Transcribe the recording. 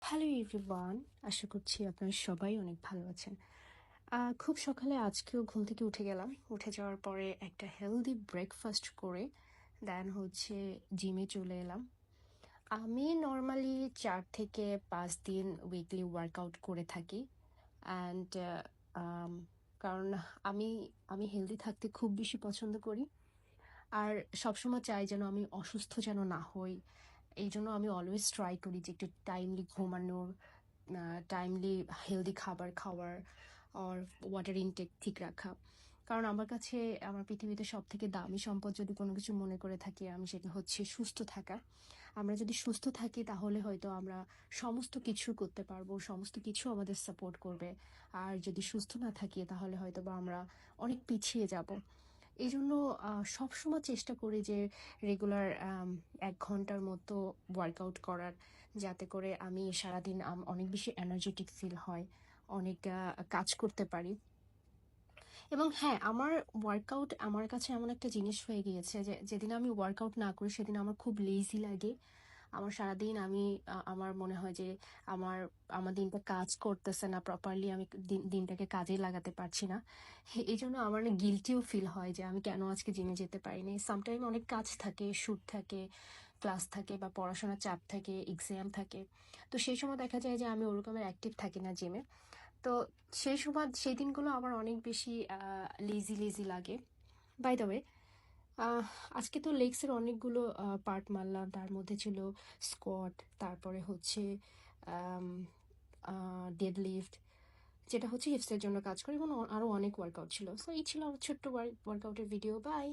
Hello everyone, আশা করছি আপনারা সবাই অনেক ভালো আছেন। খুব সকালে আজকেও ঘুম থেকে উঠে গেলাম। উঠে যাওয়ার পরে একটা হেলদি ব্রেকফাস্ট করে দেন হচ্ছে জিমে চলে এলাম। আমি নর্মালি ৪ থেকে ৫ দিন উইকলি ওয়ার্কআউট করে থাকি। অ্যান্ড কারণ আমি আমি হেলদি থাকতে খুব বেশি পছন্দ করি। আর সবসময় চাই যেন আমি অসুস্থ যেন না হই। এইজন্য আমি অলওয়েজ ট্রাই করি যে একটু টাইমলি ঘুমানোর, টাইমলি হেলদি খাবার খাওয়ার, আর ওয়াটার ইনটেক ঠিক রাখা। কারণ আমার কাছে আমার পৃথিবীতে সবথেকে দামি সম্পদ যদি কোনো কিছু মনে করে থাকি আমি, সেটা হচ্ছে সুস্থ থাকা। আমরা যদি সুস্থ থাকি তাহলে হয়তো আমরা সমস্ত কিছু করতে পারবো, সমস্ত কিছু আমাদের সাপোর্ট করবে। আর যদি সুস্থ না থাকি তাহলে হয়তো বা আমরা অনেক পিছিয়ে যাব। এই জন্য সবসময় চেষ্টা করি যে রেগুলার ১ ঘন্টার মতো ওয়ার্কআউট করার, যাতে করে আমি সারাদিন অনেক বেশি এনার্জেটিক ফিল হয়, অনেক কাজ করতে পারি। এবং হ্যাঁ, আমার ওয়ার্কআউট আমার কাছে এমন একটা জিনিস হয়ে গিয়েছে যে যেদিন আমি ওয়ার্কআউট না করি সেদিন আমার খুব লেজি লাগে। আমার সারাদিন আমার মনে হয় যে আমার আমার দিনটা কাজ করতেছে না প্রপারলি, আমি দিনটাকে কাজে লাগাতে পারছি না। এই জন্য আমার না গিলটিও ফিল হয় যে আমি কেন আজকে জিমে যেতে পারিনি। সামটাইম অনেক কাজ থাকে, শ্যুট থাকে, ক্লাস থাকে বা পড়াশোনার চাপ থাকে, এক্সাম থাকে। তো সেই সময় দেখা যায় যে আমি ওরকমের অ্যাক্টিভ থাকি না জিমে। তো সেই সময় সেই দিনগুলো আমার অনেক বেশি লেজি লেজি লাগে। বাই দ্য ওয়ে, আহ আজকে তো লেগসের অনেকগুলো পার্ট মারলাম। তার মধ্যে ছিল স্কোয়াট, তারপরে হচ্ছে ডেড লিফট, যেটা হচ্ছে হিপসের জন্য কাজ করে, এবং আরো অনেক ওয়ার্কআউট ছিল। সো এই ছিল আমার ছোট্ট ওয়ার্কআউটের ভিডিও। বাই।